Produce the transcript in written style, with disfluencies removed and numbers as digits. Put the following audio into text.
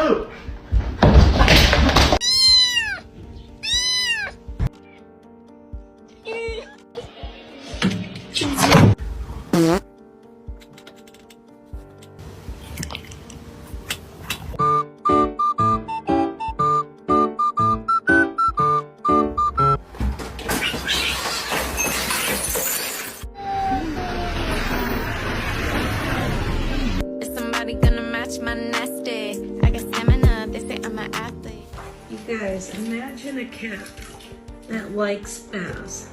Move! Is somebody gonna match my nasty? I got stamina, they say I'm an athlete. You guys, imagine a cat that likes baths.